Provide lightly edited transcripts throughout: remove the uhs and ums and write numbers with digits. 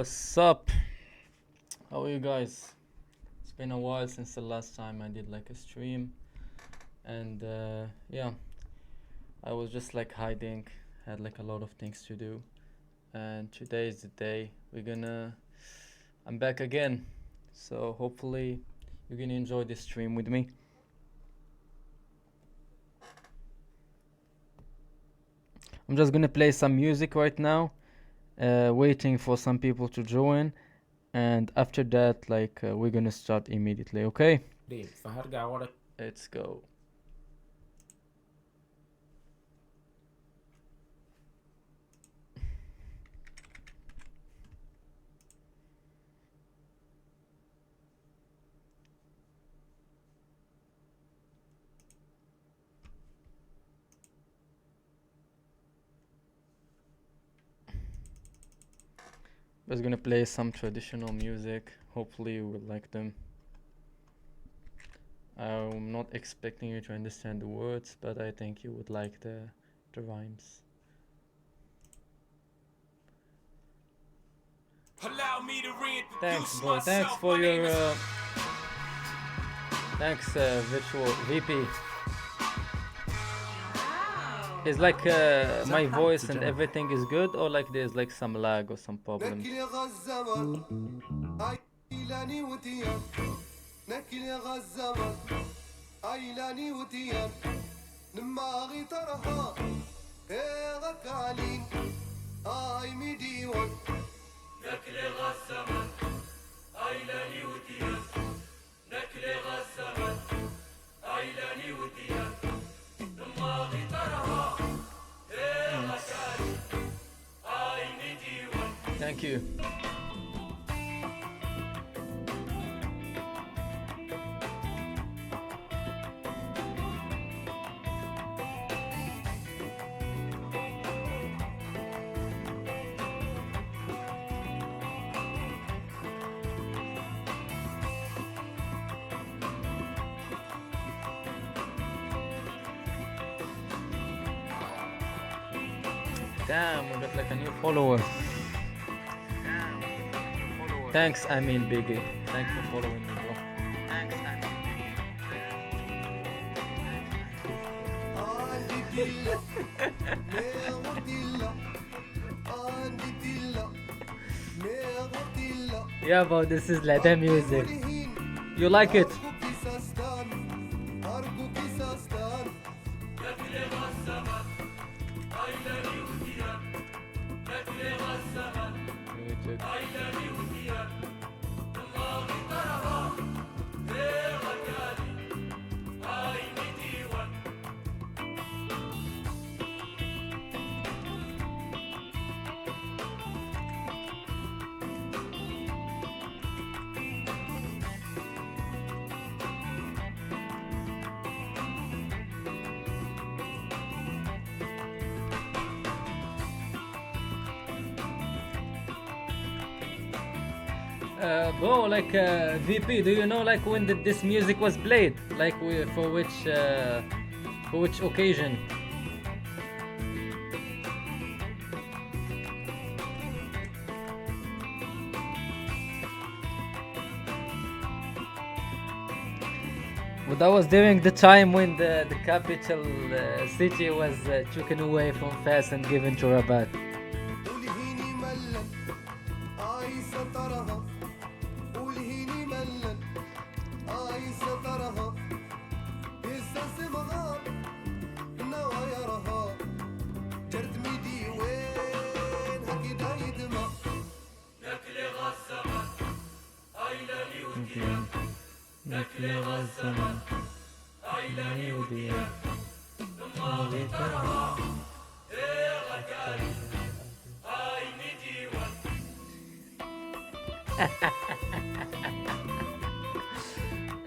What's up? How are you guys? It's been a while since the last time I did like a stream, and yeah, I was just like hiding, had like a lot of things to do, and today is the day I'm back again, so hopefully you're gonna enjoy this stream with me. I'm just gonna play some music right now, waiting for some people to join, and after that, we're gonna start immediately. Okay? فهرجع ورا. Let's go. I was gonna play some traditional music. Hopefully you will like them. I'm not expecting you to understand the words, but I think you would like the rhymes. Allow me to Thanks, reintroduce boy. Thanks myself. for My name your is thanks, virtual VP. Is like my voice and everything is good, or like there's like some lag or some problems? Thank you. Damn, we got like a new follower. Thanks, I mean Biggie. Thanks for following me, bro. Thanks, I mean Biggie. Yeah, bro, this is Lada music. You like it? Bro, VP, do you know like when this music was played? Like for which occasion? Well, that was during the time when the capital city was taken away from Fas and given to Rabat.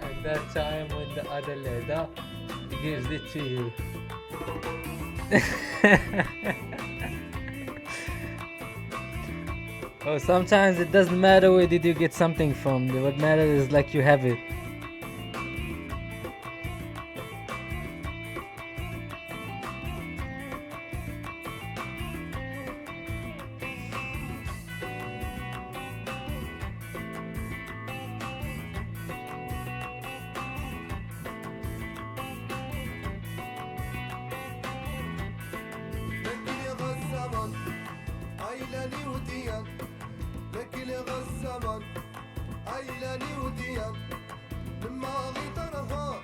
At that time when the other leader gives it to you. Oh, sometimes it doesn't matter where did you get something from. What matters is like you have it. عيلاني وديان لك لغى الزمن عيلاني وديان لما غيطرها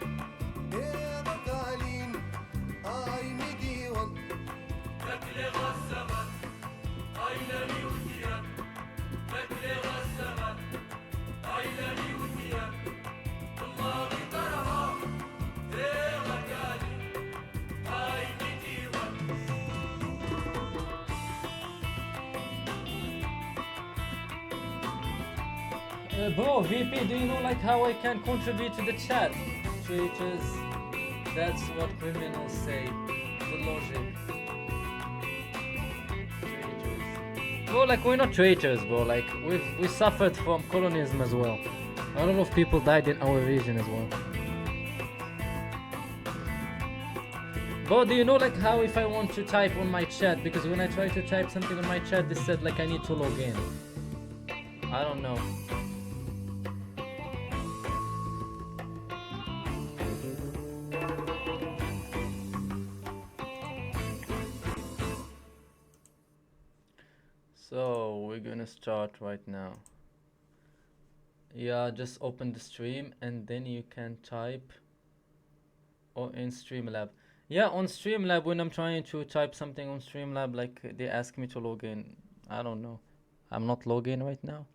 إيه بقالين عيني ديوان لك لغى الزمن عيلاني وديان لك لغى الزمن عيلاني وديان لما غيطرها إيه بقالين عيني ديوان. Bro, VP, do you know like how I can contribute to the chat? Traitors, that's what criminals say. The logic. Traitors. Bro, like we're not traitors, bro. Like we suffered from colonialism as well. A lot of people died in our region as well. Bro, do you know like how if I want to type on my chat, because when I try to type something on my chat, this said like I need to log in. I don't know. So we're gonna start right now. Yeah, just open the stream and then you can type or in Streamlab. Yeah, on Streamlab when I'm trying to type something on Streamlab, like they ask me to log in. I don't know. I'm not logged in right now.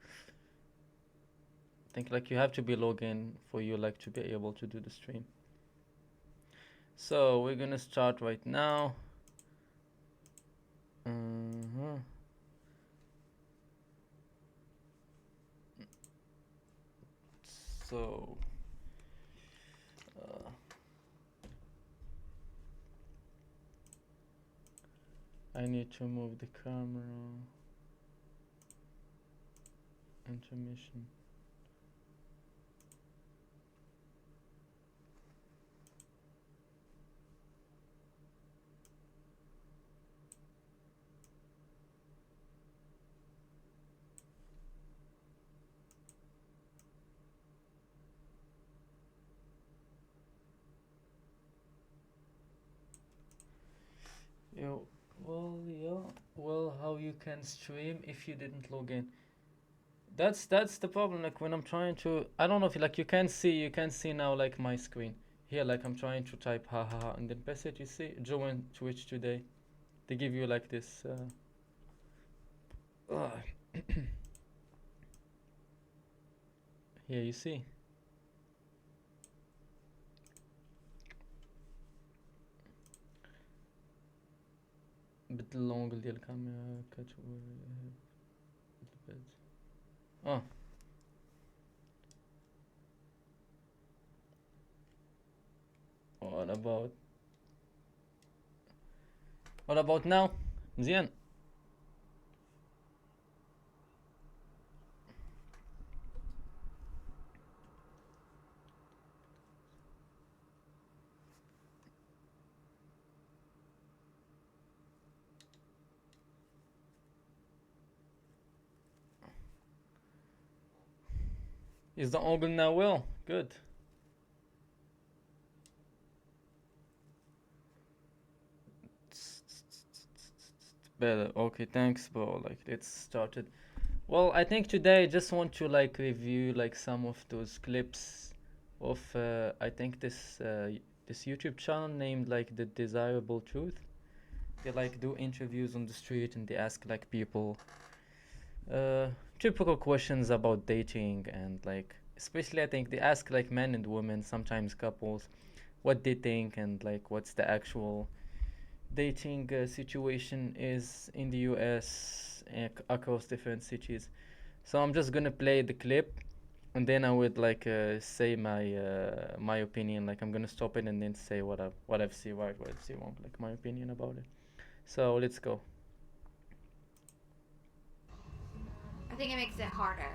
I think like you have to be logged in for you like to be able to do the stream. So we're gonna start right now. So I need to move the camera. Intermission. Well, how you can stream if you didn't log in? That's the problem. Like when I'm trying to, I don't know if like you can see now like my screen here. Like I'm trying to type ha ha ha, and then press it. You see, join Twitch today. They give you like this. Here you see. بدل الانجل ديال الكاميرا كتوري البيت. What about now? مزيان. Is the angle now well? Good. Better. Okay, thanks, bro. Like let's start it. Well, I think today I just want to like review like some of those clips of I think this YouTube channel named like The Desirable Truth. They like do interviews on the street and they ask like people typical questions about dating, and like especially I think they ask like men and women, sometimes couples, what they think and like what's the actual dating situation is in the US across different cities. So I'm just gonna play the clip and then I would like say my opinion. Like I'm gonna stop it and then say what I've seen right, what I've seen wrong, like my opinion about it. So let's go. I think it makes it harder.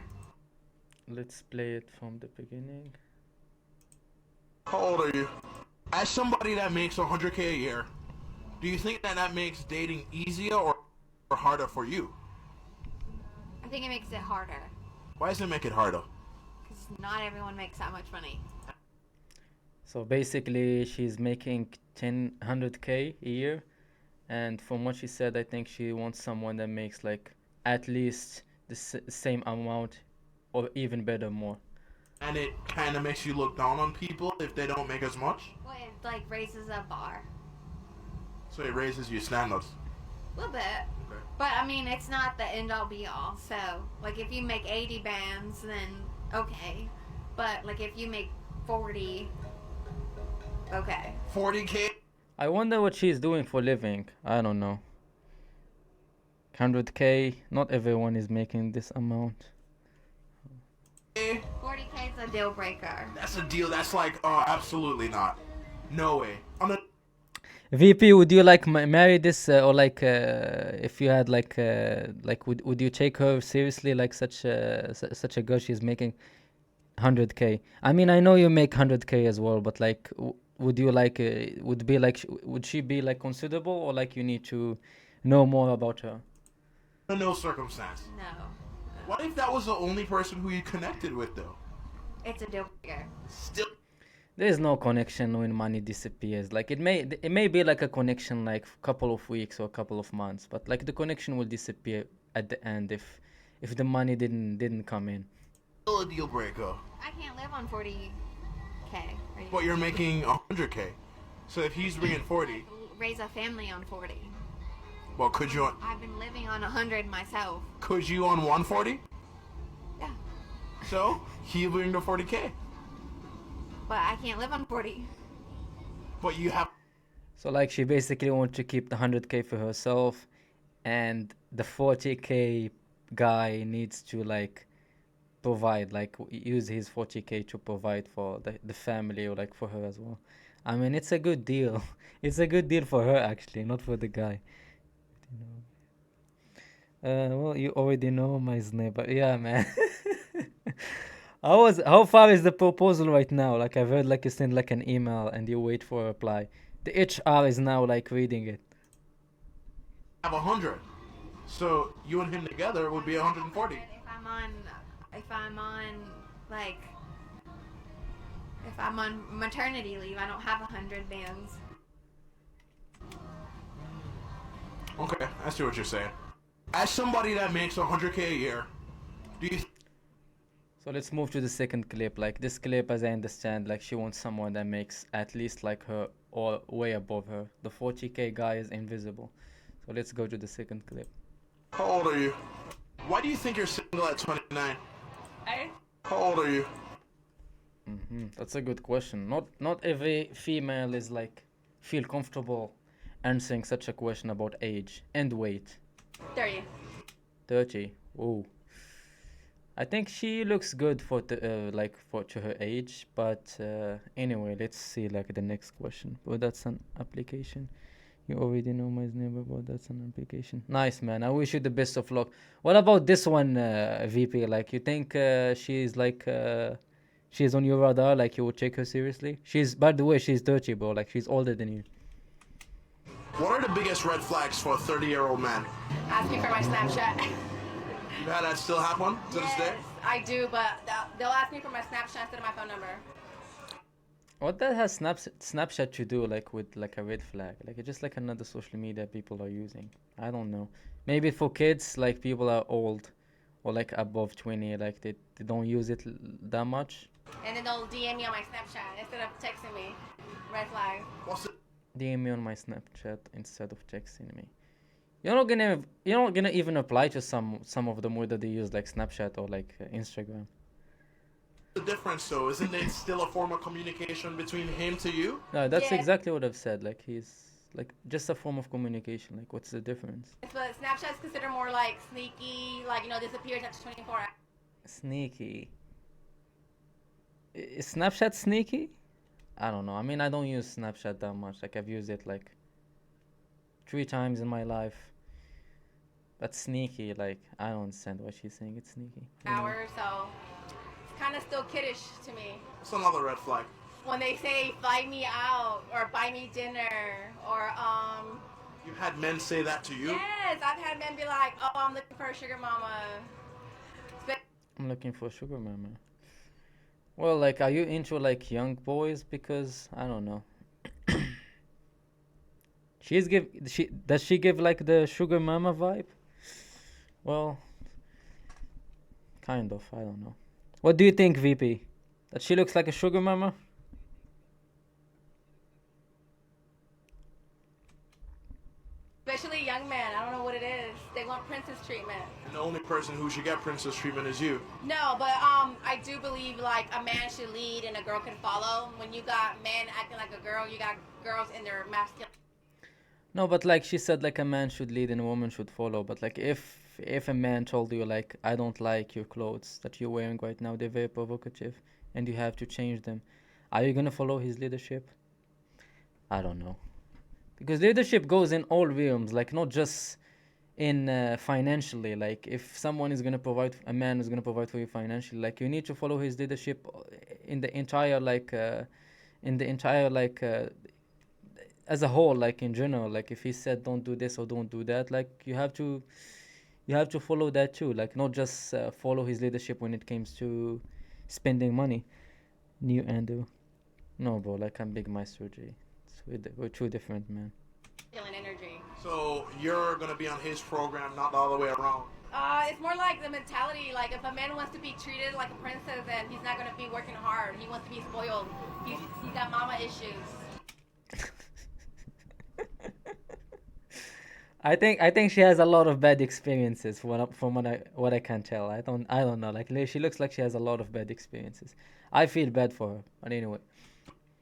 Let's play it from the beginning. How old are you? As somebody that makes 100K a year, do you think that makes dating easier or harder for you? I think it makes it harder. Why does it make it harder? Because not everyone makes that much money. So basically she's making 100K a year and from what she said, I think she wants someone that makes like at least the same amount, or even better, more. And it kind of makes you look down on people if they don't make as much. Well, it like raises a bar So it raises your standards. a little bit. Okay. But I mean, it's not the end all be all. So, like, if you make 80 bands, then okay. But like, if you make 40, okay. 40K. I wonder what she's doing for living. I don't know. 100K. Not everyone is making this amount. 40K is a deal breaker. That's a deal. That's like, absolutely not. No way. VP, would you like marry this, or like if you had like would you take her seriously, like such a girl? She's making 100K. I mean, I know you make 100K as well, but like would you like would she be like considerable, or like you need to know more about her? No circumstance. No. What if that was the only person who you connected with, though? It's a deal breaker. Still. There's no connection when money disappears. Like it may be like a connection like a couple of weeks or a couple of months, but like the connection will disappear at the end if the money didn't come in. Still a deal breaker. I can't live on 40K. But you're making 100K. So if he's bringing 40, Raise a family on 40. well, could you I've been living on 100 myself. on 140? Yeah. So he'll bring the 40K. But I can't live on 40. But you have. So like she basically wants to keep the 100K for herself, and the 40K guy needs to like provide, like use his 40K to provide for the family, or like for her as well. I mean, it's a good deal. It's a good deal for her actually, not for the guy. Well, you already know my sniper. Yeah, man. How far is the proposal right now? Like I've heard like you send like an email and you wait for a reply. The HR is now like reading it. Have 100. So you and him together would be 140. If I'm on maternity leave, I don't have 100 bands. Okay, I see what you're saying. As somebody that makes 100K a year, do you? So let's move to the second clip. Like this clip, as I understand, like she wants someone that makes at least like her or way above her. The 40K guy is invisible. So let's go to the second clip. How old are you? Why do you think you're single at 29? How old are you? That's a good question. Not every female is like feel comfortable answering such a question about age and weight. 30. 30. Whoa. I think she looks good for to her age, but anyway, let's see like the next question. But that's an application. You already know my neighbor, but that's an application. Nice, man. I wish you the best of luck. What about this one, VP? Like, you think she's like she's on your radar? Like, you would take her seriously? By the way, she's 30, bro. Like, she's older than you. What are the biggest red flags for a 30-year-old man? Ask me for my Snapchat. You've had that still happen to this day? I do, but they'll ask me for my Snapchat instead of my phone number. What that has Snapchat to do like with like a red flag? Like it's just like another social media people are using. I don't know. Maybe for kids, like people are old or like above 20, like they don't use it that much. And then they'll DM me on my Snapchat instead of texting me. Red flag. What's it? DM me on my Snapchat instead of texting me. You're not gonna even apply to some of them whether they use like Snapchat or like Instagram. The difference though, isn't it still a form of communication between him to you? No, that's Yeah. exactly what I've said. Like he's like just a form of communication. Like what's the difference? But Snapchat's considered more like sneaky, like, disappears after 24 hours. Sneaky. Is Snapchat sneaky? I don't know. I mean, I don't use Snapchat that much. Like I've used it like 3 times in my life. But sneaky, like I don't understand why she's saying it's sneaky. Hours, so it's kind of still kiddish to me. That's another red flag. When they say fly me out or buy me dinner or You've had men say that to you? yes, I've had men be like, oh, I'm looking for a sugar mama. I'm looking for a sugar mama. Well, like, are you into like young boys? Because I don't know. Does she give like the sugar mama vibe? Well, kind of. I don't know. What do you think, VP? That she looks like a sugar mama? Especially young men. I don't know what it is. They want princess treatment. And the only person who should get princess treatment is you. No, but I do believe like a man should lead and a girl can follow. When you got men acting like a girl, you got girls in their masculine. No, but like she said, like a man should lead and a woman should follow. But like if a man told you like I don't like your clothes that you're wearing right now, they're very provocative, and you have to change them, are you gonna follow his leadership? I don't know, because leadership goes in all realms, like not just in financially. Like if someone is gonna provide, a man is gonna provide for you financially, like you need to follow his leadership in the entire as a whole, like in general. Like if he said don't do this or don't do that, like you have to follow that too, like not just follow his leadership when it comes to spending money. New Andrew. No, bro, like I'm Big Maestro G. We're two different, man. Energy. So you're gonna be on his program, not the other way around. It's more like the mentality. Like if a man wants to be treated like a princess, then he's not gonna be working hard. He wants to be spoiled. He's got mama issues. I think she has a lot of bad experiences from what I can tell. I don't know. Like she looks like she has a lot of bad experiences. I feel bad for her. But anyway,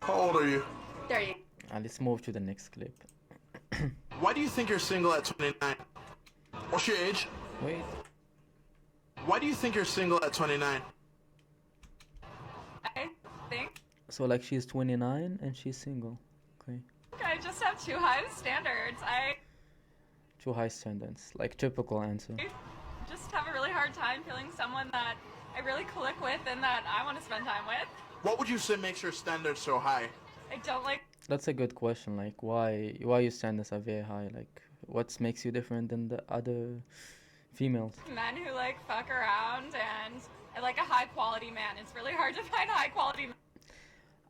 How old are you? 30. let's move to the next clip. Why do you think you're single at 29? What's your age? Wait. Why do you think you're single at 29? I think So like she's 29 and she's single. Okay. I just have too high of standards. I Too high standards. Like typical answer. just have a really hard time feeling someone that I really click with and that I want to spend time with. What would you say makes your standards so high? I don't like That's a good question. Like why your standards are very high? Like what makes you different than the other females? men who like fuck around, and I like a high quality man. It's really hard to find high quality men.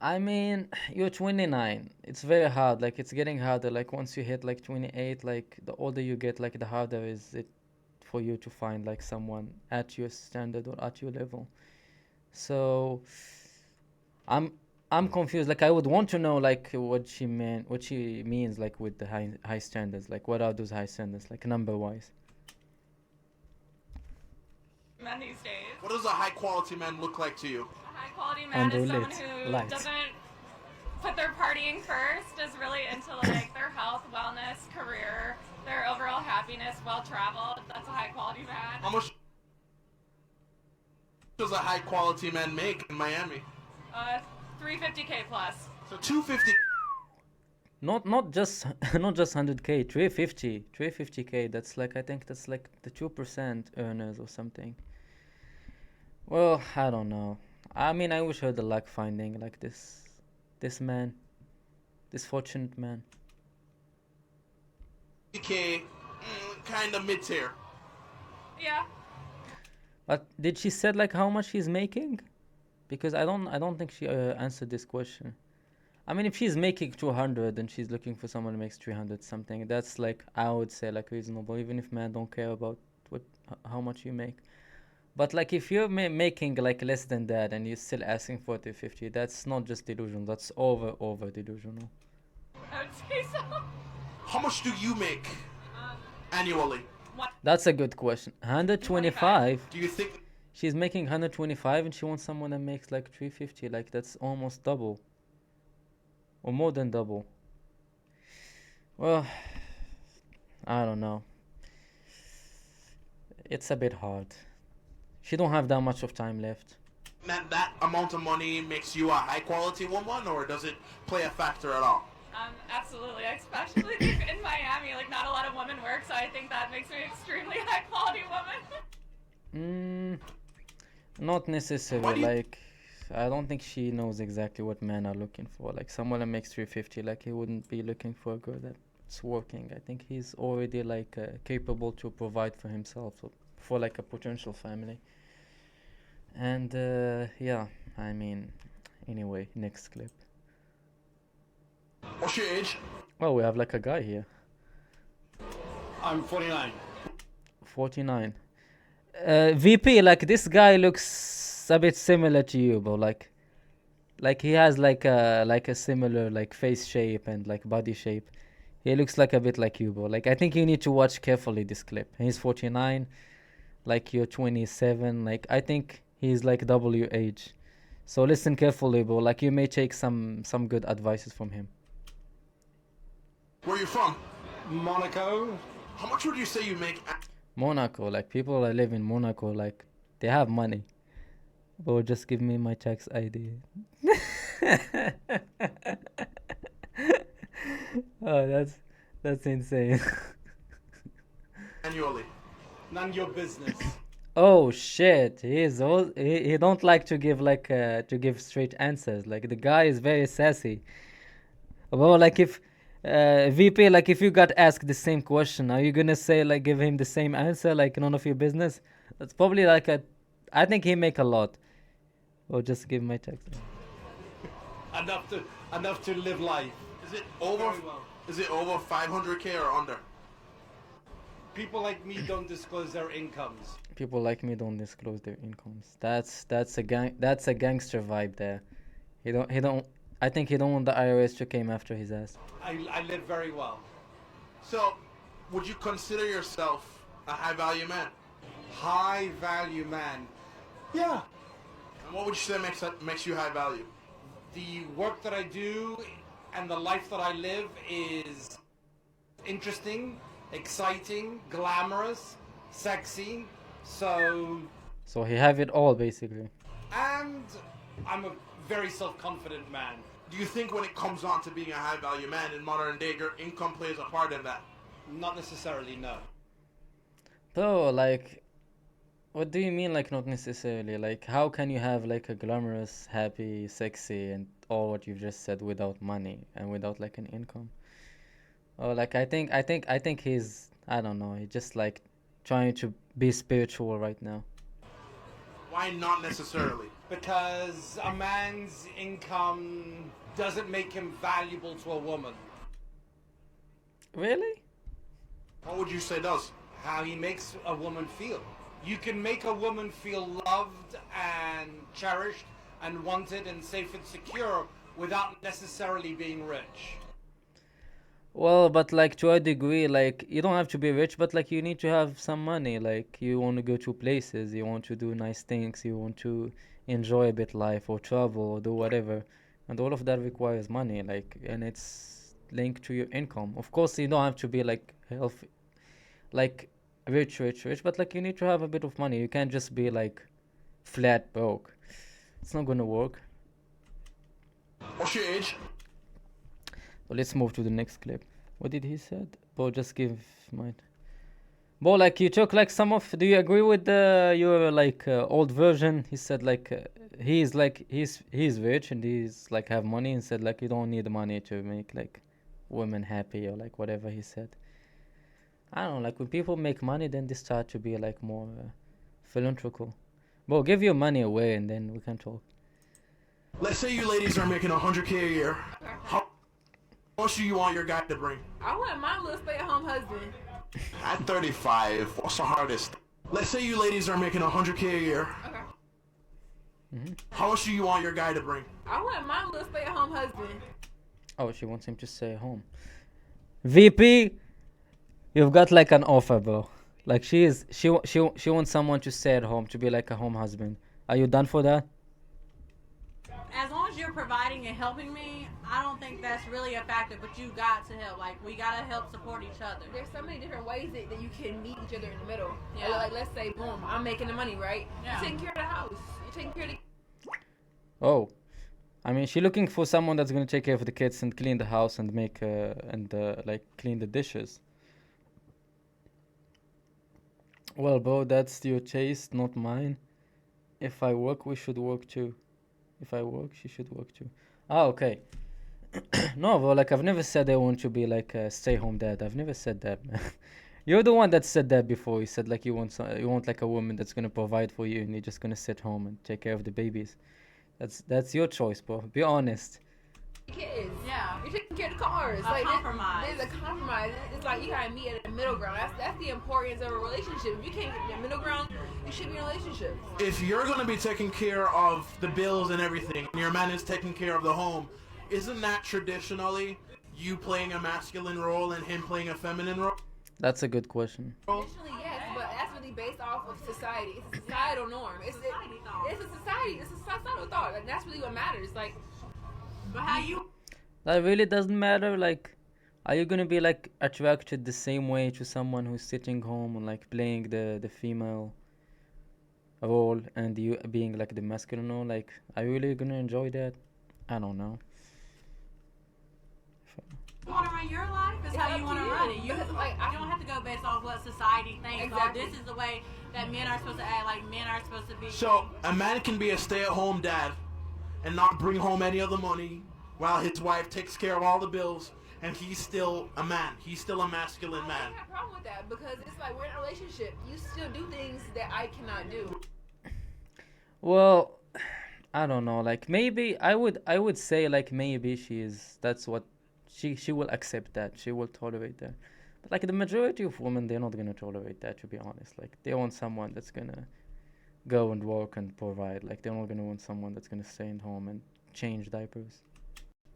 I mean, you're 29. It's very hard. Like it's getting harder. Like once you hit like 28, like the older you get, like the harder is it for you to find like someone at your standard or at your level. So I'm confused. Like I would want to know like what she means like with the high standards. Like what are those high standards? Like number wise. Men these days. What does a high quality man look like to you? A high quality man And is someone relate. who Light. doesn't put their partying first, is really into like their health, wellness, career, their overall happiness, well traveled. That's a high quality man. How much does a high quality man make in Miami? 350K plus. So 250. Not just not just 100K, 350K. That's like I think that's like the 2% earners or something. Well, I don't know. I mean, I wish her the luck finding like this man, this fortunate man. K, kind of mid tier. Yeah. But did she said like how much he's making? Because I don't think she answered this question. I mean, if she's making 200 and she's looking for someone who makes 300 something, that's like I would say like reasonable, even if men don't care about how much you make. But like if you're making like less than that and you're still asking for 250, that's not just delusional. That's over delusional. I would say so. How much do you make annually? That's a good question. 125. Do you think She's making 125 and she wants someone that makes like 350. Like that's almost double. Or more than double. Well, I don't know. It's a bit hard. She don't have that much of time left. that amount of money makes you a high quality woman, or does it play a factor at all? Absolutely, especially in Miami, like not a lot of women work, so I think that makes me an extremely high quality woman. Not necessarily. Why do you- Like, I don't think she knows exactly what men are looking for. Like, someone that makes 350, like, he wouldn't be looking for a girl that's working. I think he's already, like, capable to provide for himself, for, like, a potential family. And, yeah, I mean, anyway, next clip. What's your age? Oh, we have like a guy here. I'm 49. 49. VP, like this guy looks a bit similar to you, bro. Like he has like a similar like face shape and like body shape. He looks like a bit like you, bro. Like I think you need to watch carefully this clip. He's 49, like you're 27. Like I think he's like double your age. So listen carefully, bro. Like you may take some good advices from him. Where you from? Monaco. How much would you say you make? Monaco, like people that live in Monaco, like they have money. Bro, just give me my tax ID. Oh, that's insane. Annually. None your business. Oh shit, he don't like to give like to give straight answers. Like the guy is very sassy. Well, like if VP, like if you got asked the same question, are you gonna say like give him the same answer like none of your business? That's probably like a, I think he make a lot. Or just give my tax. enough to live life. Is it over? Very well. Is it over 500k or under? People like me don't disclose their incomes. People like me don't disclose their incomes. That's a gangster vibe there. He don't. I think he don't want the IRS to came after his ass. I live very well. So, would you consider yourself a high value man? High value man. Yeah. And what would you say makes you high value? The work that I do and the life that I live is interesting, exciting, glamorous, sexy. So he have it all basically. And I'm a very self-confident man. Do you think when it comes on to being a high value man in modern day, your income plays a part in that? Not necessarily, no. Bro, like, what do you mean like not necessarily? Like, how can you have like a glamorous, happy, sexy, and all what you've just said without money and without like an income? Oh, like I think he's, I don't know, he's just like trying to be spiritual right now. Why not necessarily? Because a man's income doesn't make him valuable to a woman. Really? What would you say does? How he makes a woman feel. You can make a woman feel loved and cherished and wanted and safe and secure without necessarily being rich. Well, but like to a degree, like you don't have to be rich, but like you need to have some money. Like you want to go to places, you want to do nice things, you want to enjoy a bit life or travel or do whatever, and all of that requires money. Like, and it's linked to your income. Of course, you don't have to be like healthy, like rich, but like you need to have a bit of money. You can't just be like flat broke. It's not gonna work. What's your age? So let's move to the next clip. What did he said? Bro, just give mine. Bro, like you took like some of. Do you agree with your like old version? He said like he's rich and he's like have money and said like you don't need money to make like women happy or like whatever he said. I don't know. Like when people make money, then they start to be like more philanthropical. Bro, give your money away and then we can talk. Let's say you ladies are making 100k a year. How much do you want your guy to bring? I want my little stay-at-home husband. At 35, what's the hardest? Let's say you ladies are making 100k a year. Okay. How much do you want your guy to bring? I want my little stay-at-home husband. Oh, she wants him to stay home. VP, you've got like an offer, bro. Like she wants someone to stay at home, to be like a home husband. Are you done for that? As long as you're providing and helping me, I don't think that's really a factor, but you got to help. Like, we got to help support each other. There's so many different ways that you can meet each other in the middle. Yeah. Like, let's say, boom, I'm making the money, right? Yeah. You're taking care of the house. You're taking care of the... Oh, I mean, she's looking for someone that's gonna take care of the kids and clean the house and make like clean the dishes. Well, bro, that's your taste, not mine. If I work, we should work too. If I work, she should work too. Ah, okay. No, bro, like I've never said I want to be like a stay-home dad. I've never said that, man. You're the one that said that before. You said like you want like a woman that's gonna provide for you and you're just gonna sit home and take care of the babies. That's your choice, bro. Be honest. kids. Yeah. You're taking care of the cars. A compromise. There's a compromise. It's like you gotta meet at the middle ground. That's the importance of a relationship. If you can't get in the middle ground, you should be in a relationship. If you're gonna be taking care of the bills and everything, and your man is taking care of the home, isn't that traditionally you playing a masculine role and him playing a feminine role? That's a good question. Traditionally, yes, but that's really based off of society. It's a societal norm. It's a society. It's a societal thought. Like, that's really what matters. Like, But how you That really doesn't matter. Like, are you gonna be like attracted the same way to someone who's sitting home and like playing the female role and you being like the masculine role? Like, are you really gonna enjoy that? I don't know. want to run your life is how you want to run it. You, Because, like, you don't have to go based off what society thinks. Exactly. Oh, this is the way that men are supposed to act. Like men are supposed to be. So a man can be a stay-at-home dad and not bring home any of the money while his wife takes care of all the bills, and he's still a man. He's still a masculine I man. don't have a problem with that because it's like we're in a relationship. You still do things that I cannot do. Well, I don't know. Like maybe I would say like maybe that's what she will accept that. She will tolerate that. But like the majority of women, they're not gonna tolerate that, to be honest. Like they want someone that's gonna go and work and provide. Like they're not gonna want someone that's gonna stay at home and change diapers.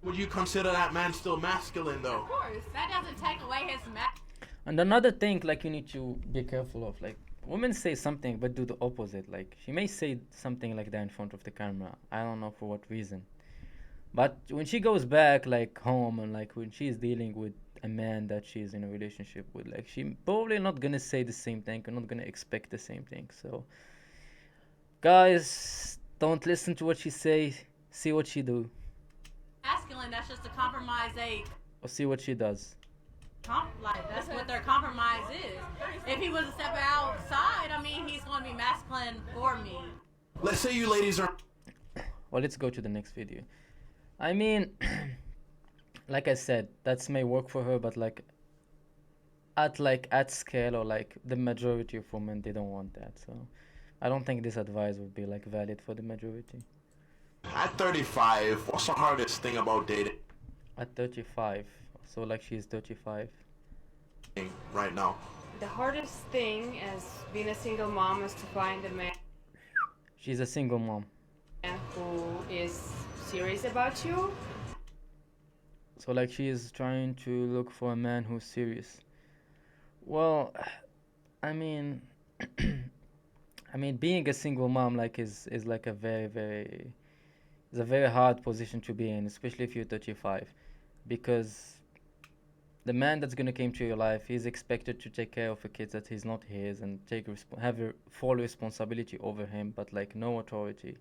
Would you consider that man still masculine though? Of course. That doesn't take away his And another thing, like you need to be careful of, like women say something but do the opposite. Like she may say something like that in front of the camera. I don't know for what reason. But when she goes back like home and like when she's dealing with a man that she's in a relationship with, like she probably not gonna say the same thing and not gonna expect the same thing. So guys, don't listen to what she say, see what she do. masculine. That's just a compromise. Or see what she does. Like that's what their compromise is. If he was to step outside, I mean, he's going to be masculine for me. Let's say you ladies are Well, let's go to the next video. I mean, like I said, that's may work for her, but like at scale or like the majority of women, they don't want that. So I don't think this advice would be like valid for the majority. at 35. What's the hardest thing about dating At 35, so like she's 35. right now? The hardest thing as being a single mom is to find a man She's a single mom. who is serious about you. So like she is trying to look for a man who's serious. Well, I mean, I mean, being a single mom like is like a it's a very hard position to be in, especially if you're 35, because the man that's gonna come to your life, he's expected to take care of a kid that is not his and have a full responsibility over him, but like no authority.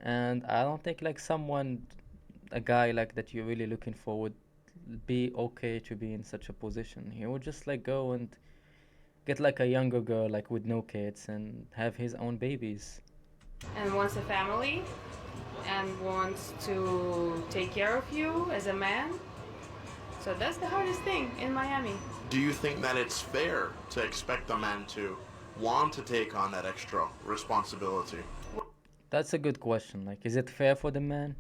And I don't think like a guy like that you're really looking for would be okay to be in such a position. He would just like go and get like a younger girl like with no kids and have his own babies. And wants a family and wants to take care of you as a man. So that's the hardest thing in Miami. Do you think that it's fair to expect a man to want to take on that extra responsibility? That's a good question. Like, is it fair for the man?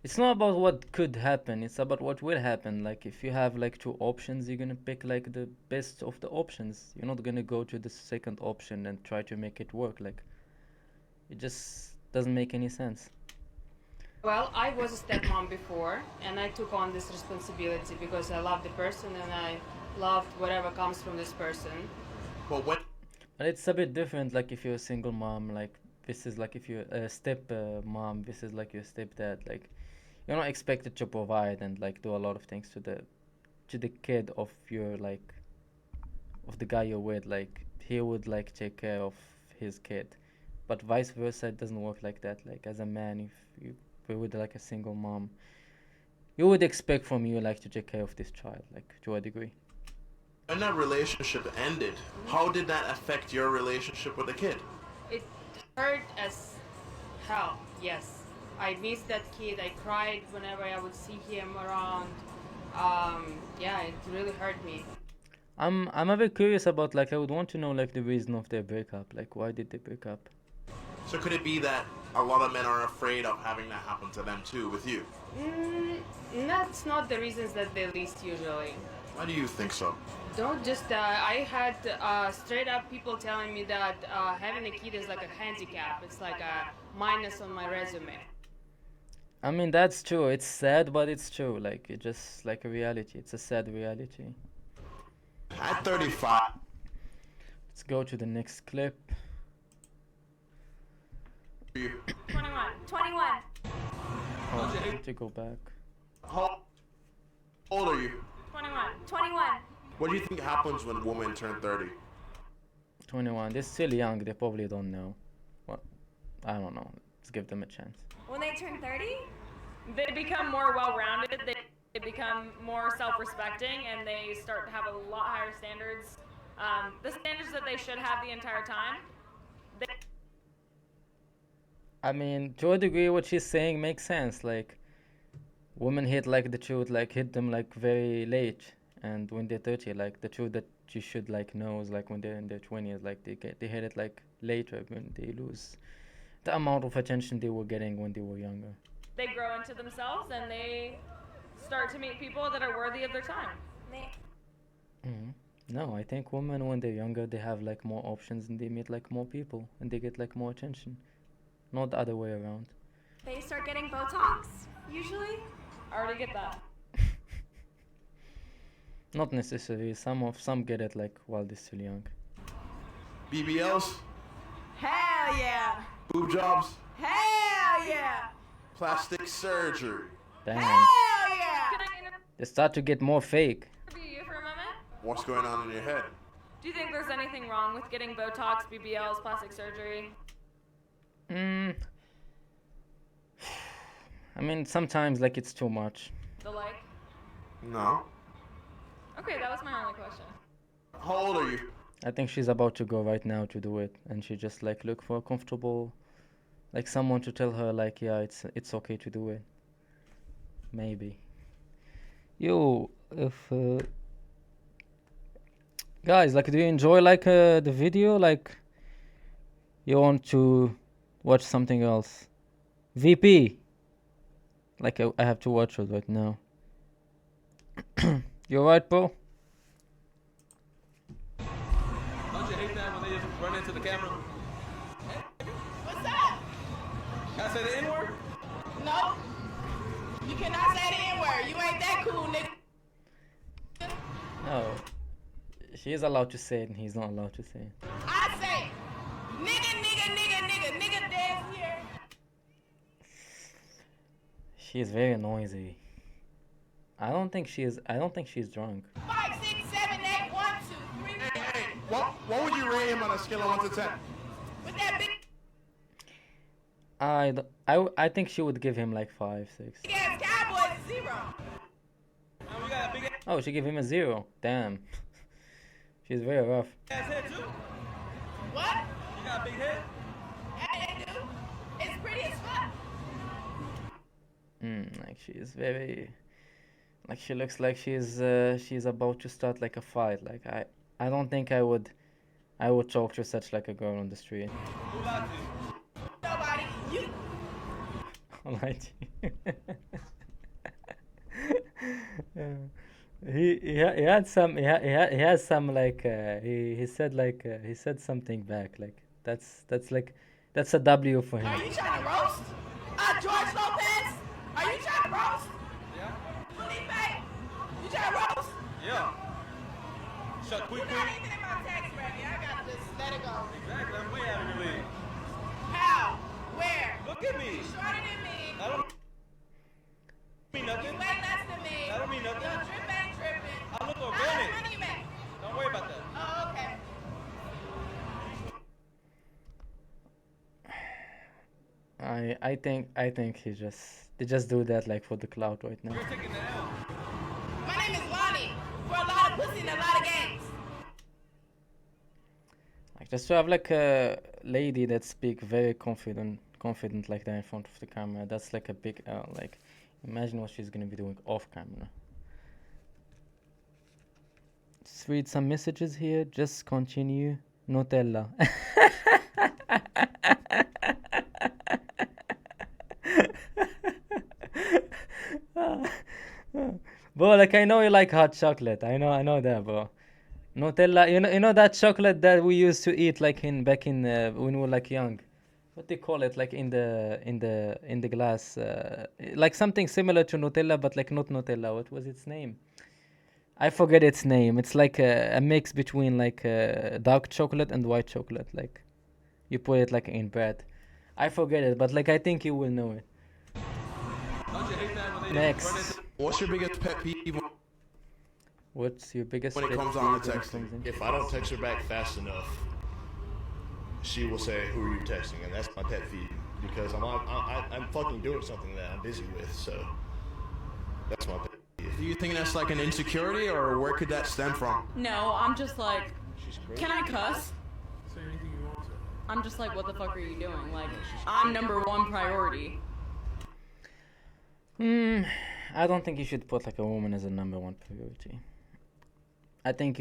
It's not about what could happen, it's about what will happen. Like, if you have like two options, you're gonna pick like the best of the options. You're not gonna go to the second option and try to make it work. Like, it just doesn't make any sense. Well, I was a stepmom before, and I took on this responsibility because I love the person and I loved whatever comes from this person. But when But it's a bit different, like if you're a single mom, like this is like if you're a step mom, this is like your stepdad. Like you're not expected to provide and like do a lot of things to the kid of your like of the guy you're with. Like he would like take care of his kid, but vice versa, it doesn't work like that. Like as a man, if you were with like a single mom, you would expect from you like to take care of this child, like to a degree. when that relationship ended, how did that affect your relationship with the kid? It hurt as hell, yes. I missed that kid. I cried whenever I would see him around. Yeah, it really hurt me. I'm a bit curious about like I would want to know like the reason of their breakup. Like why did they break up? So could it be that a lot of men are afraid of having that happen to them too with you. That's not the reasons that they list usually. Why do you think so? Don't just, I had straight up people telling me that having a kid is like a handicap. It's like a minus on my resume. I mean, that's true. It's sad, but it's true. Like, it's just like a reality. It's a sad reality. At 35. Let's go to the next clip. 21. 21. Oh, I need to go back. How old are you? 21. 21. What do you think happens when women turn 30? 21. They're still young. They probably don't know. Well, I don't know. Let's give them a chance. When they turn 30? They become more well-rounded. They become more self-respecting, and they start to have a lot higher standards. The standards that they should have the entire time. I mean, to a degree, what she's saying makes sense. Like, women hit like the truth, like hit them like very late, and when they're 30, like the truth that you should like know is like when they're in their 20s, like they hit it like later when they lose the amount of attention they were getting when they were younger. They grow into themselves, and they start to meet people that are worthy of their time. No, I think women when they're younger, they have like more options and they meet like more people and they get like more attention, not the other way around. They start getting Botox, usually. I already get that. Not necessarily. Some get it like while they're still young. BBLs? Hell yeah! Boob jobs? Hell yeah! Plastic surgery? Damn. Hell yeah! Can I They start to get more fake. interview you for a moment? What's going on in your head? Do you think there's anything wrong with getting Botox, BBLs, plastic surgery? I mean, sometimes like it's too much. The like? No. Okay, that was my only question. How old are you? I think she's about to go right now to do it, and she just like look for a comfortable, like someone to tell her like, yeah, it's okay to do it. Maybe. Yo, if guys, like, do you enjoy like the video? Like, you want to watch something else? VP. Like, I have to watch it right now. You alright, bro? Don't you hate that when they just run into the camera? What's up? Can I say the N-word? No. You cannot say the N-word. You ain't that cool, nigga. No. She is allowed to say it, and he's not allowed to say it. I say, nigga, dance here. She is very noisy. I don't think she's drunk. 5, 6, 7, 8, 1, 2, 3. Hey, what would you rate him on a scale of 1 to 10? With that big I think she would give him like 5, 6. ass cowboy, 0. You got a big Oh, she gave him a 0. Damn. She's very rough. ass head too. What? You got a big head. I do. It's pretty as fuck. Like she is very, like she looks like she's about to start like a fight. Like I don't think I would talk to such like a girl on the street. Who lied to you? Nobody. You. Alright. He had some he has some like he said something back like that's a W for Are him. you trying to roast? George Lopez? Are you trying to roast? Yeah. Felipe? You trying to roast? Yeah. Shut quick, You're not even in my tax bracket. I gotta just let it go. Exactly. I'm way out of your league. How? Where? Look at me. You shorter than me. I don't mean You nothing. way less than me. That don't mean nothing. Your drip ain't tripping. I look How much organic. money you make? Don't worry about that. Oh, okay. I think they just do that like for the clout right now. You're taking the L. My name is Lonnie. For a lot of pussy and a lot of games. Like just to have like a lady that speak very confident like that in front of the camera, that's like a big L. Like imagine what she's gonna be doing off camera. Let's read some messages here. Just continue. Nutella. Bro, like I know you like hot chocolate. I know that, bro. Nutella, you know that chocolate that we used to eat like back in when we were like young. What do you call it? Like in the glass, like something similar to Nutella, but like not Nutella. What was its name? I forget its name. It's like a mix between like dark chocolate and white chocolate. Like you put it like in bread. I forget it, but like I think you will know it. Don't you hate that when they Next. run into What's your biggest pet peeve What's your biggest when it pet comes peeve on when to it texting? comes in- If I don't text her back fast enough, she will say, "Who are you texting?" And that's my pet peeve because I'm fucking doing something that I'm busy with. So that's my pet peeve. Do you think that's like an insecurity, or where could that stem from? No, I'm just like, She's crazy. can I cuss? Say anything you want to. I'm just like, what the fuck are you doing? Like, I'm number one priority. I don't think you should put like a woman as a number one priority. I think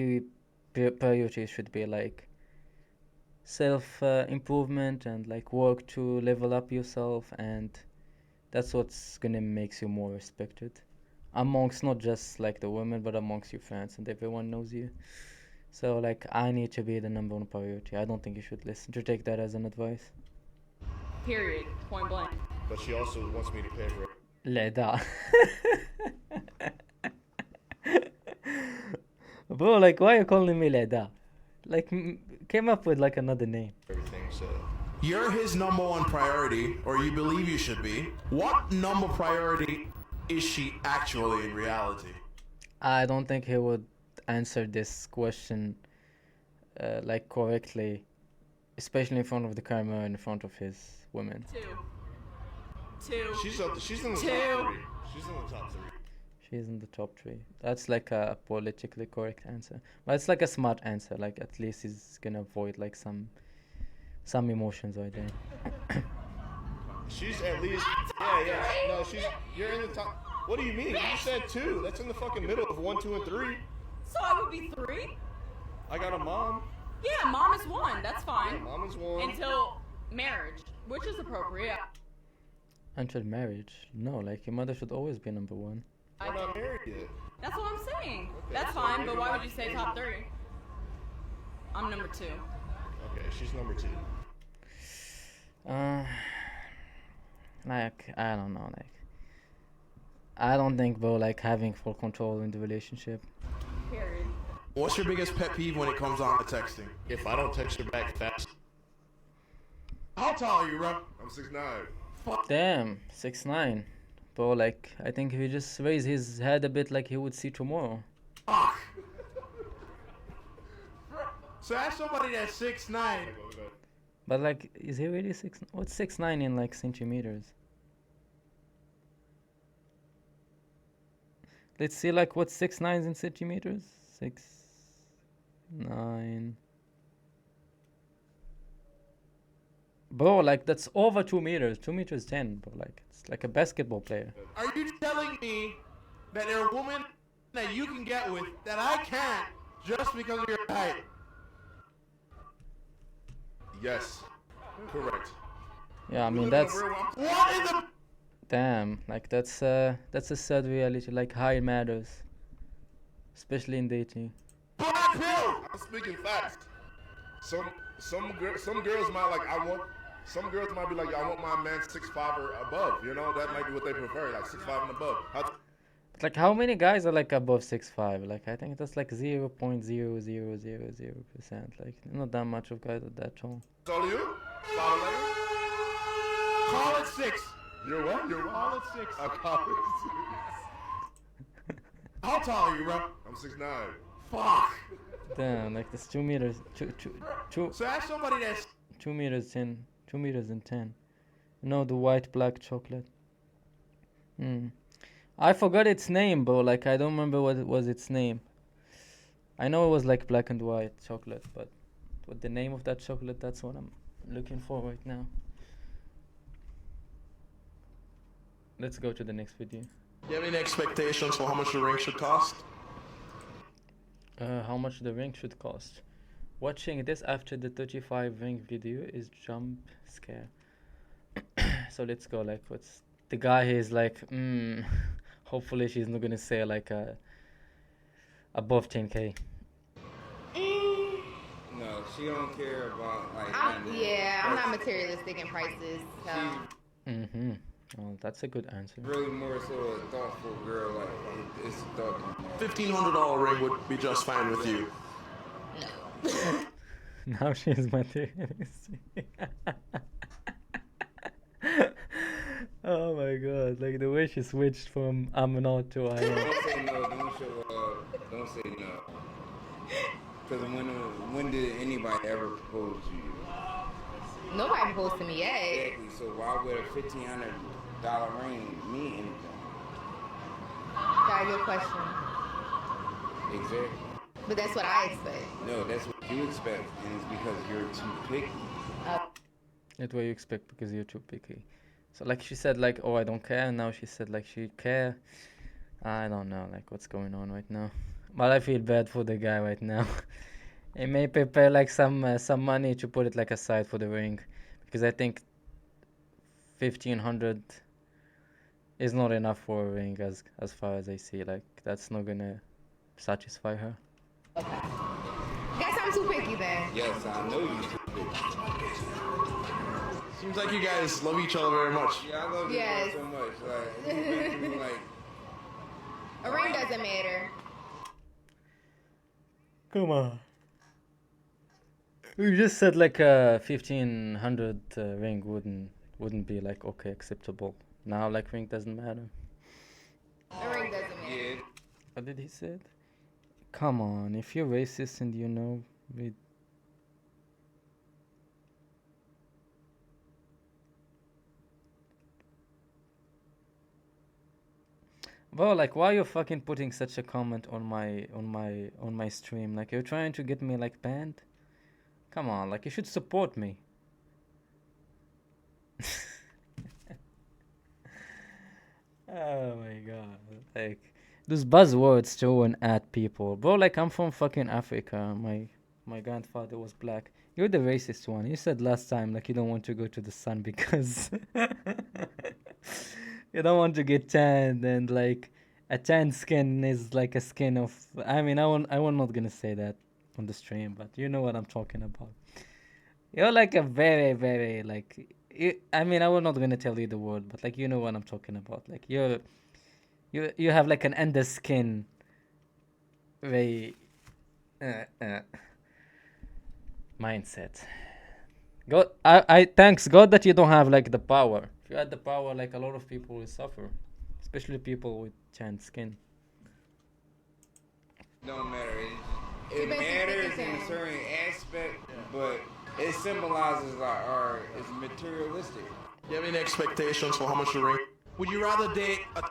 priority should be like self improvement and like work to level up yourself, and that's what's gonna makes you more respected amongst not just like the women but amongst your friends and everyone knows you. So like I need to be the number one priority. I don't think you should listen to take that as an advice. Period. Point blank. But she also wants me to pay for Leda. Bro, like why are you calling me Leda? Like came up with like another name. everything. So You're his number one priority, or you believe you should be. What number priority is she actually in reality? I don't think he would answer this question like correctly, especially in front of the camera, in front of his women. Two. she's in the Two. top 3. She's in the top 3. She's in the top 3. That's like a politically correct answer, but it's like a smart answer. Like at least he's gonna avoid like some emotions right there. She's at least yeah. No, you're in the top. What do you mean? You said 2. That's in the fucking middle of 1, 2, and 3. So I would be 3? I got a mom. Yeah, mom is 1. That's fine. Mom is 1. Until marriage, which is appropriate. Until marriage, no. Like your mother should always be number one. I'm not married yet. That's what I'm saying. Okay, That's so fine, maybe but why would not- you say top 3? I'm number 2. Okay, she's number 2. Like I don't know. Like I don't think, bro. Like having full control in the relationship. Period. What's your biggest pet peeve when it comes on to texting? If I don't text her back fast, How tall are you, bro? I'm 6'9". Damn, 6'9". Bro, like I think if he just raise his head a bit, like he would see tomorrow. Fuck. So that's somebody that's 6'9". But like, is he really 6? What's 6'9" in like centimeters? Let's see, like what's 6'9" in centimeters? 6'9". Bro, like that's over 2 meters. 2 meters 10, bro. Like it's like a basketball player. Are you telling me that there are women that you can get with that I can't just because of your height? Yes, correct. Yeah, I mean that's What in the... damn. Like that's a sad reality. Like height matters, especially in dating. Black pill! I'm speaking facts. Some girls might like some girls might be like I want my man 6'5" or above. You know that might be what they prefer, like 6'5" and above. But like how many guys are like above 6'5"? Like I think that's like 0.0000%. Like not that much of guys are that tall. That's all you? Follow letter? Call it 6. You're what? You're what? Call it 6. I call it How tall are you, bro? 6. I'm 6'9". Fuck. Damn, like this 2 meters, two, So that's somebody that's 2 meters 10, 2 meters and 10. No, the white black chocolate. I forgot its name, bro. Like I don't remember what it was its name. I know it was like black and white chocolate, but what the name of that chocolate? That's what I'm looking for right now. Let's go to the next video. Do you have any expectations for how much the ring should cost? How much the ring should cost? Watching this after the 35 ring video is jump scare. So let's go. Like, what's the guy? He's like, Hopefully she's not gonna say like above 10K. No, she don't care about like. I'm not materialistic in prices. So. Mm-hmm. Well, that's a good answer. Really more so a thoughtful girl. Like it's thought. $1,500 ring would be just fine with you. Now she's materialistic. Oh my god, like the way she switched from I'm not to I am. Don't say no. Don't show up. Don't say no. Because when did anybody ever propose to you? Nobody proposed to me yet. Exactly. So why would a $1,500 ring mean anything? Got a good question. Exactly. But that's what I expect. No, that's what you expect, and it's because you're too picky. That's what you expect because you're too picky. So like she said like, oh I don't care, and now she said like she care. I don't know like what's going on right now. But I feel bad for the guy right now. He may prepare like some money to put it like aside for the ring, because I think 1,500 is not enough for a ring as far as I see. Like that's not gonna satisfy her. Okay. Guess I'm too picky then. Yes, I know you too picky. Seems like you guys love each other very much. Yeah, I love you Yes. so much. Like, you've been through, like, A ring doesn't matter. Come on. You just said like a 1,500 ring wouldn't be like okay acceptable. Now like ring doesn't matter. A ring doesn't matter. yeah. What did he say? Come on, if you're racist and you know we. Bro, like why you fucking putting such a comment on my stream? Like you're trying to get me like banned? Come on, like you should support me. Oh my god. Like those buzzwords throwing at people. Bro, like I'm from fucking Africa. My grandfather was black. You're the racist one. You said last time like you don't want to go to the sun because you don't want to get tanned, and like a tanned skin is like a skin of I mean I was not gonna say that on the stream, but you know what I'm talking about. You're like a very, very like I mean I was not gonna tell you the word, but like you know what I'm talking about. Like you have like an under skin very mindset. God, I thanks God that you don't have like the power. If you had the power, like a lot of people will suffer, especially people with tanned skin. Don't matter. It matters in a certain aspect, but it symbolizes like, or it's materialistic. Do you have any expectations for how much the ring? Would you rather date a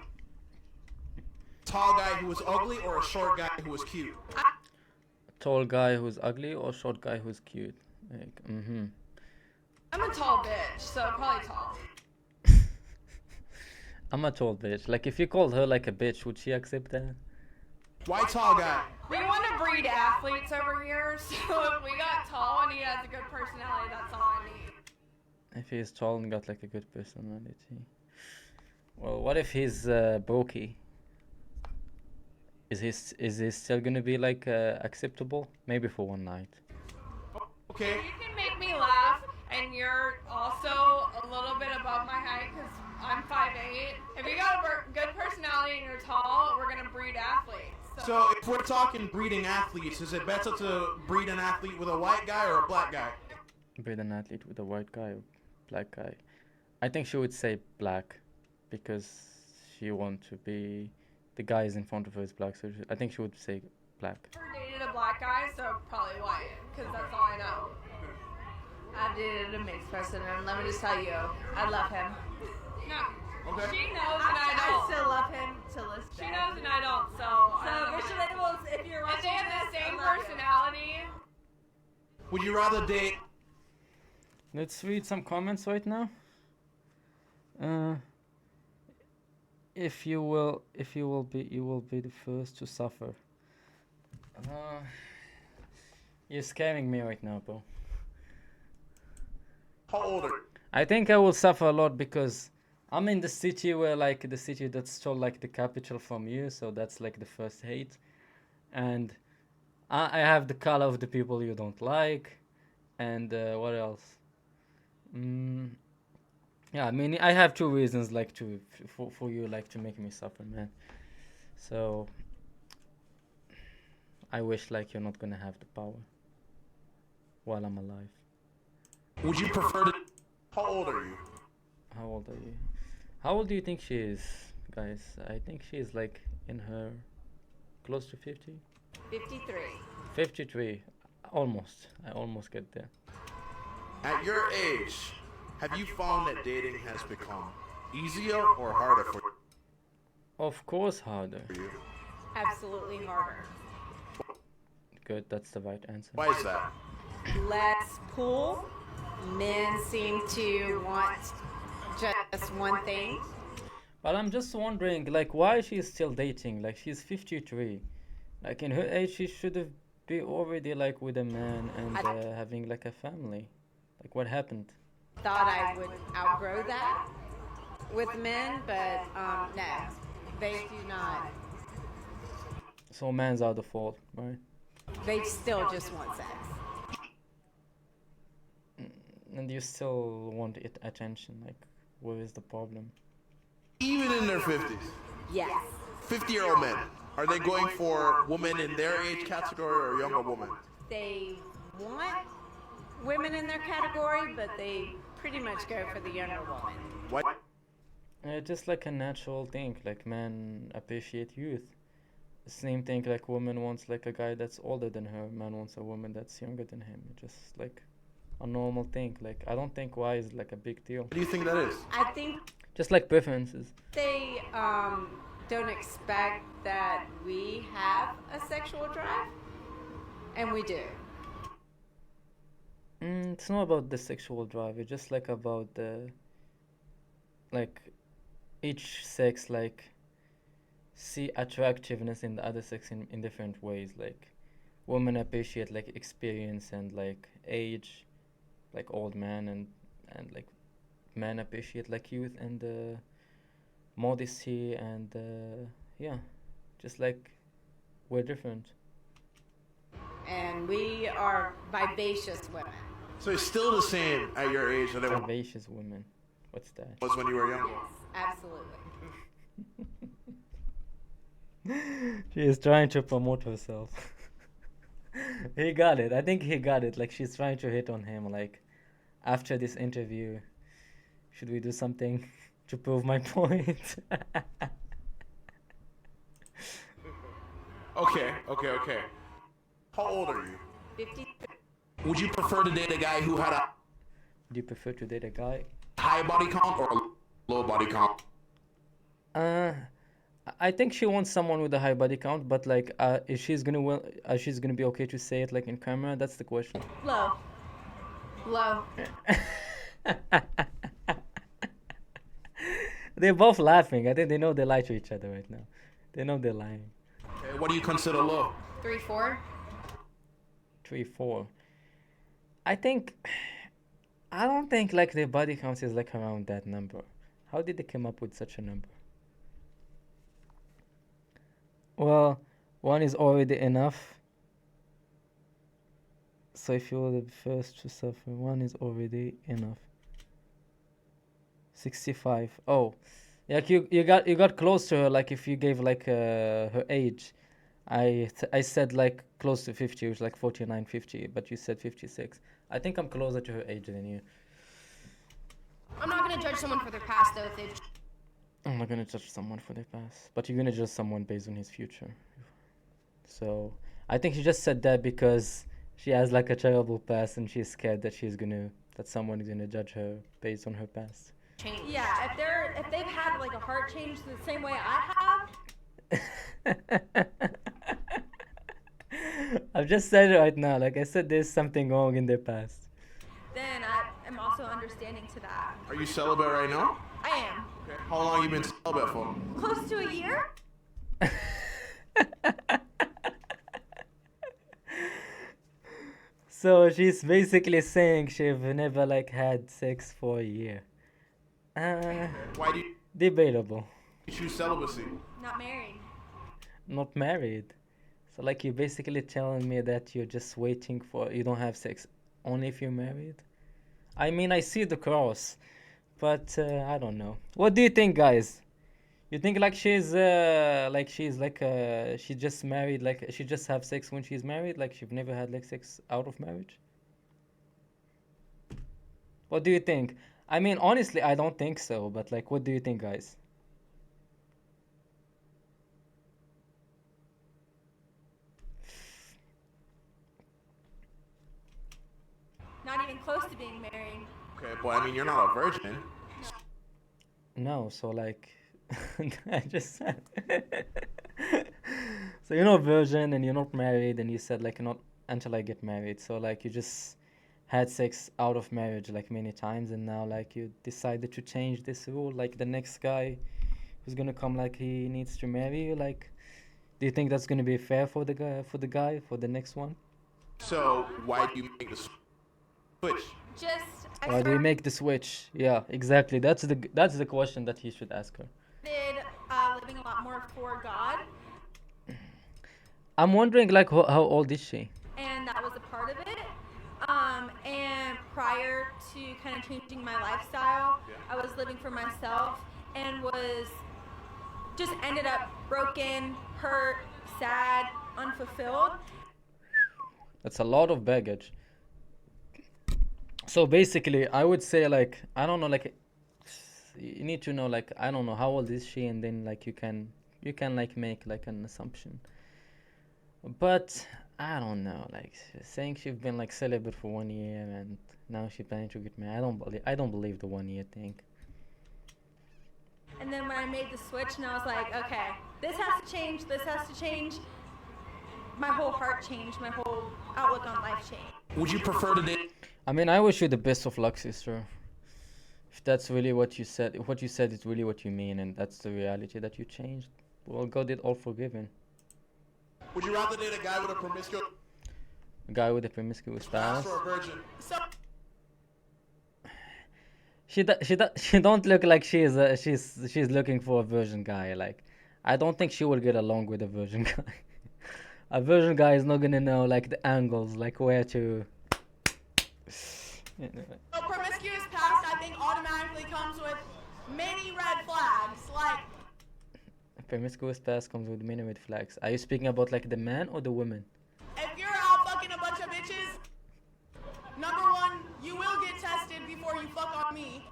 tall guy who was ugly or a short guy who was cute? A tall guy who's ugly or short guy who's cute? Like, I'm a tall bitch, so probably tall. I'm a tall bitch. Like if you called her like a bitch, would she accept that? Why tall guy? We want to breed athletes over here, so if we got tall and he has a good personality, that's all I need. If he's tall and got like a good personality. Well, what if he's bulky? Is he still gonna be like acceptable? Maybe for one night. Okay. You can make me laugh, and you're also a little bit above my height because I'm 5'8". If you got a good personality and you're tall, we're gonna breed athletes. So if we're talking breeding athletes, is it better to breed an athlete with a white guy or a black guy? Breed an athlete with a white guy or black guy. I think she would say black because she want to be the guys in front of her is black, so I think she would say black. I've never dated a black guy, so probably white, because that's all I know. I've dated a mixed person, and let me just tell you, I love him. No. Okay. She knows and I I don't. still love him to this day. She knows and I don't, so. If you're If they have the same I love you. personality. Would you rather date? Let's read some comments right now. If you will be the first to suffer. You're scaring me right now, bro. How old are you? I think I will suffer a lot because I'm in the city where like the city that stole like the capital from you, so that's like the first hate. And I have the color of the people you don't like, and what else? Mm, yeah, I mean I have two reasons like for you like to make me suffer, man. So I wish like you're not gonna have the power while I'm alive. Would you prefer to? How old are you? How old are you? How old do you think she is, guys? I think she is like in her close to 50. 53. 53. Almost. I almost get there. At your age, have you found that dating has become easier or harder for Of course harder. you? Absolutely harder. Good, that's the right answer. Why is that? Less pull. Men seem to want just one thing. But I'm just wondering, like, why she's still dating? Like, she's 53. Like, in her age, she should have been already, like, with a man and having, like, a family. Like, what happened? Thought I would outgrow that with men, but no, they do not. So men's are the fault, right? They still just want sex. And you still want it attention. Like, what is the problem? Even in their 50s, Yes. 50-year-old men, are they going for women in their age category or younger women? They want women in their category, but they pretty much go for the younger woman. What? Just like a natural thing. Like, men appreciate youth. Same thing, like, woman wants, like, a guy that's older than her. Man wants a woman that's younger than him. Just, like, a normal thing. Like, I don't think why is, like, a big deal. What do you think that is? I think Just like preferences. they don't expect that we have a sexual drive, and we do. It's not about the sexual drive. It's just like about the, like, each sex like see attractiveness in the other sex in different ways. Like, women appreciate like experience and like age, like old man, and like men appreciate like youth and modesty and yeah, just like we're different. And we are vivacious women. So it's still the same at your age that it Vivacious women. What's that? was when you were young? Yes, absolutely. She is trying to promote herself. He got it. I think he got it. Like, she's trying to hit on him. Like, after this interview, should we do something to prove my point? Okay. How old are you? 50. Would you prefer to date a guy who had a Do you prefer to date a guy? high body count or a low body count? I think she wants someone with a high body count, but like, is she's gonna be okay to say it like in camera? That's the question. Low. Low. They're both laughing. I think they know they lie to each other right now. They know they're lying. Okay, what do you consider low? 3, 4. 3, 4. I don't think like their body count is like around that number. How did they come up with such a number? Well, 1 is already enough. So if you were the first to suffer, 1 is already enough. 65. Oh, like you got close to her. Like if you gave like her age, I said like close to 50, which like 49, 50, but you said 56. I think I'm closer to her age than you. I'm not gonna judge someone for their past though if they've. I'm not gonna judge someone for their past, but you're gonna judge someone based on his future. So I think she just said that because she has like a terrible past and she's scared that someone is gonna judge her based on her past. Yeah, if they've had like a heart change the same way I have. I've just said it right now. Like I said, there's something wrong in their past. Then I am also understanding to that. Are you celibate right now? I am. Okay. How long you been celibate for? Close to a year? So she's basically saying she've never like had sex for a year. Why do you Debatable. choose celibacy? Not married. Not married. So like you're basically telling me that you're just waiting for you don't have sex only if you're married? I mean, I see the cross, but I don't know. What do you think, guys? You think like she just married, like she just have sex when she's married, like she've never had like sex out of marriage? What do you think? I mean, honestly, I don't think so, but like, what do you think, guys? Not even close to being married. Okay, but I mean, you're not a virgin. No, so like, I just said. So you're not virgin and you're not married, and you said like not until I get married. So like you just had sex out of marriage like many times, and now like you decided to change this rule. Like the next guy who's gonna come, like he needs to marry you. Like, do you think that's gonna be fair for the guy for the next one? So why do you make the switch? Just I Why do we make the switch? Yeah, exactly. That's the question that he should ask her. started living a lot more for God, I'm wondering like how old is she? and that was a part of it. And prior to kind of changing my lifestyle, I was living for myself and was just ended up broken, hurt, sad, unfulfilled. That's a lot of baggage. So basically, I would say like I don't know, like you need to know like I don't know how old is she, and then like you can like make like an assumption. But I don't know, like saying she's been like celibate for 1 year and now she's planning to get married. I don't believe the 1 year thing. And then when I made the switch, and I was like, okay, this has to change, this has to change. My whole heart changed, my whole outlook on life changed. Would you prefer to date? I mean, I wish you the best of luck, sister. If that's really what you said, if what you said is really what you mean, and that's the reality that you changed, well, God did all forgiven. Would you rather date a guy with a promiscuous A guy with a promiscuous past. or a virgin? She don't look like she's looking for a virgin guy. Like, I don't think she will get along with a virgin guy. A virgin guy is not gonna know like the angles, like where to. A promiscuous past, I think, automatically comes with many red flags. Like, A promiscuous past comes with many red flags. Are you speaking about like the man or the woman? if you're out fucking a bunch of bitches, number one, you will get tested before you fuck on me.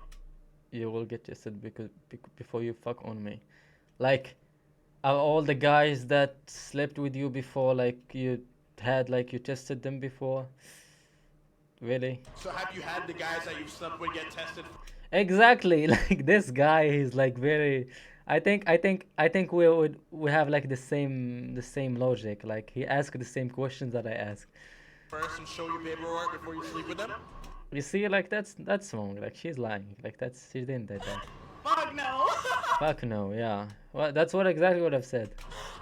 You will get tested before you fuck on me. Like, are all the guys that slept with you before, like you tested them before? Really? So have you had the guys that you slept with get tested? Exactly. Like this guy is like very. I think we have like the same logic. Like he asked the same questions that I asked. First and show your paperwork before you sleep with them? You see, like that's wrong. Like she's lying. Like she didn't do that. Fuck no. Fuck no. Yeah. Well, that's exactly what I've said.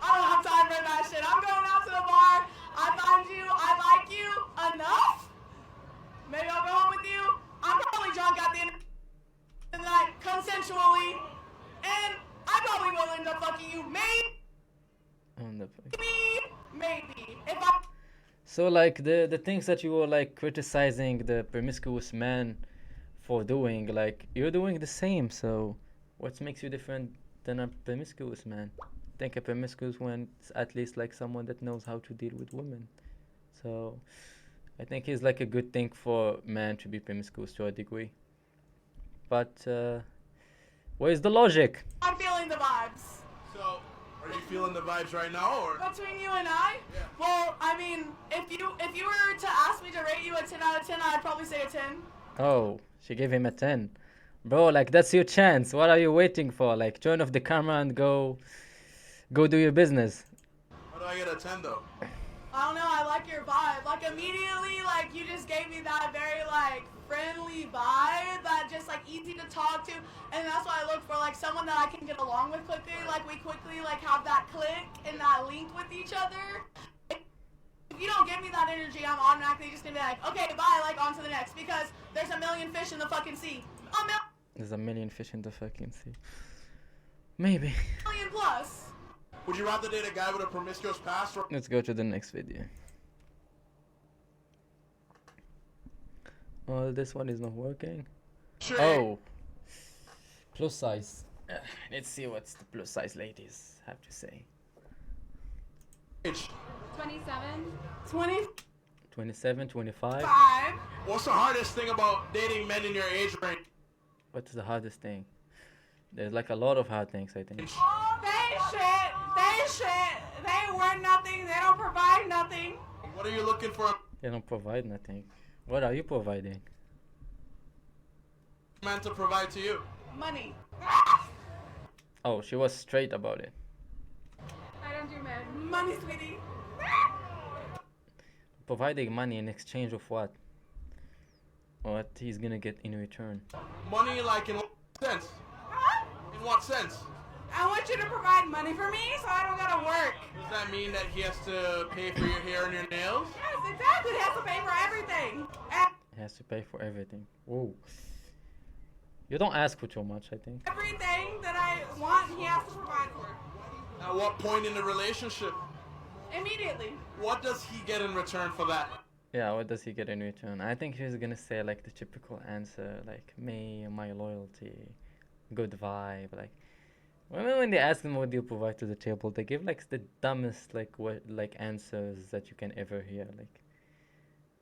I don't have time for that shit. I'm going out to the bar. I find you. I like you enough. Maybe I'll go home with you. I'm probably drunk at the end of the night, consensually, and I probably will end up fucking you. Maybe. If I. So like the things that you were like criticizing the promiscuous man for doing, like you're doing the same. So what makes you different than a promiscuous man? I think a promiscuous one is at least like someone that knows how to deal with women. So I think it's like a good thing for man to be promiscuous to a degree. But where's the logic? I'm feeling the vibes. So, are you feeling the vibes right now, or? Between you and I? Yeah. Well, I mean, if you were to ask me to rate you a 10 out of 10, I'd probably say a 10. Oh, she gave him a 10. Bro, like that's your chance. What are you waiting for? Like turn off the camera and go do your business. How do I get a 10 though? I don't know, I like your vibe. Like immediately, like you just gave me that very like friendly vibe that just like easy to talk to, and that's why I look for like someone that I can get along with quickly. Like we quickly like have that click and that link with each other. If you don't give me that energy, I'm automatically just gonna be like, okay, bye, like on to the next, because there's a million fish in the fucking sea. There's a million fish in the fucking sea. Maybe. million plus. Would you rather date a guy with a promiscuous past or Let's go to the next video. Oh, this one is not working. Sure. Oh. Plus size. Let's see what the plus size ladies have to say. age? 27. 20. 27, 25. 5. What's the hardest thing about dating men in your age range? What's the hardest thing? There's like a lot of hard things, I think. Oh, they shit. They wear nothing. They don't provide nothing. What are you looking for? They don't provide nothing. What are you providing? A man to provide to you. Money. Oh, she was straight about it. I don't do men. Money, sweetie. Providing money in exchange of what? What he's gonna get in return. Money, like in what sense? In what sense? I want you to provide money for me so I don't gotta work. Does that mean that he has to pay for your hair and your nails? Yes, exactly. He has to pay for everything. He has to pay for everything. Whoa. You don't ask for too much, I think. Everything that I want, he has to provide for. At what point in the relationship? Immediately. What does he get in return for that? Yeah, what does he get in return? I think he's gonna say like the typical answer, like me, my loyalty, good vibe. Like when they ask him what do you provide to the table, they give like the dumbest like answers that you can ever hear. Like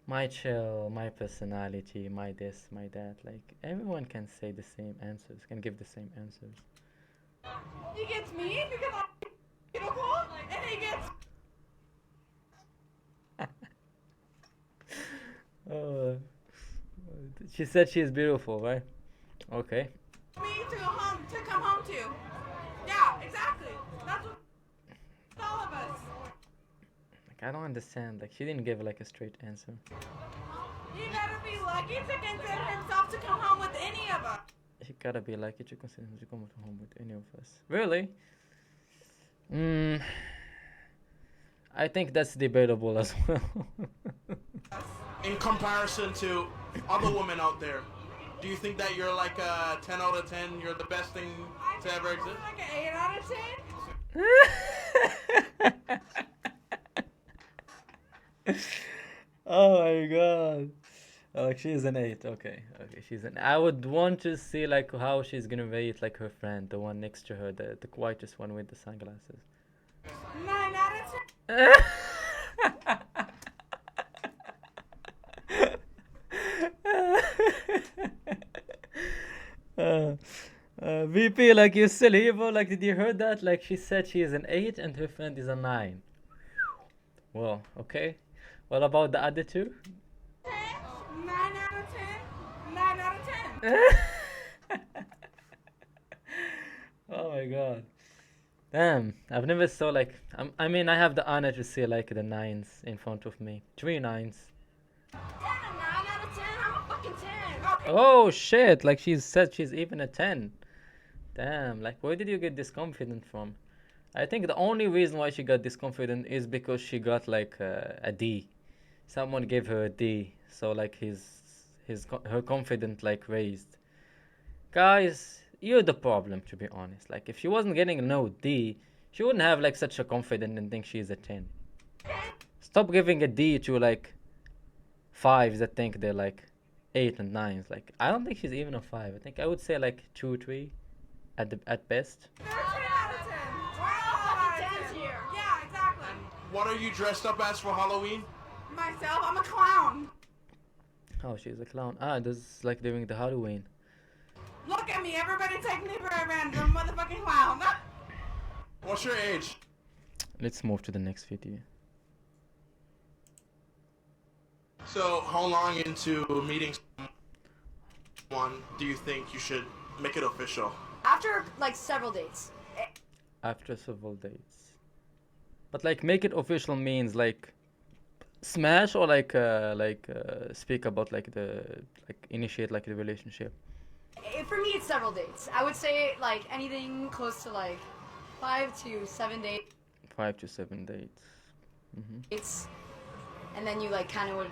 my chill, my personality, my this, my that. Like everyone can say the same answers, can give the same answers. He gets me because I'm beautiful, and he gets Oh, she said she is beautiful, right? Okay. me to come home to. Yeah, exactly. That's what all of us. Like I don't understand. Like she didn't give like a straight answer. He better be lucky to consider himself to come home with any of us. He gotta be lucky to consider him to come home with any of us. Really? I think that's debatable as well. In comparison to other women out there, do you think that you're like a 10 out of 10? You're the best thing to ever exist? Like an 8 out of 10. Oh my god. Like she's an 8. Okay, she's an. I would want to see like how she's gonna rate like her friend, the one next to her, the quietest one with the sunglasses. 9 out of 10. VP, like you still evil. Like did you heard that? Like she said she is an 8 and her friend is a 9. Well, okay. What about the other two? 9 out of 10. 9 out of 10. Oh my god. Damn, I've never saw like I mean I have the honor to see like the 9s in front of me. 3 9s. 9 out of 10. I'm a fucking 10. Oh shit, like she said she's even a 10. Damn, like where did you get this confident from? I think the only reason why she got this confident is because she got like a D. Someone gave her a D, so like her confidence like raised. Guys, you're the problem, to be honest. Like if she wasn't getting a no D, she wouldn't have like such a confidence and think she's a 10. Stop giving a D to like 5s that think they're like 8 and 9s. Like I don't think she's even a 5. I think I would say like 2 3 at best. 13 out of 10. We're all fucking 10s here. Yeah, exactly. What are you dressed up as for Halloween? Myself, I'm a clown. Oh, she's a clown. Ah, this is like during the Halloween. Look at me, everybody take me for a random motherfucking clown. What's your age? Let's move to the next video. So, how long into meeting someone do you think you should make it official? After like several dates. After several dates. But like make it official means like smash or like speak about like initiate like the relationship. For me, it's several dates. I would say like anything close to like 5 to 7 dates. 5 to 7 dates. And then you like kind of would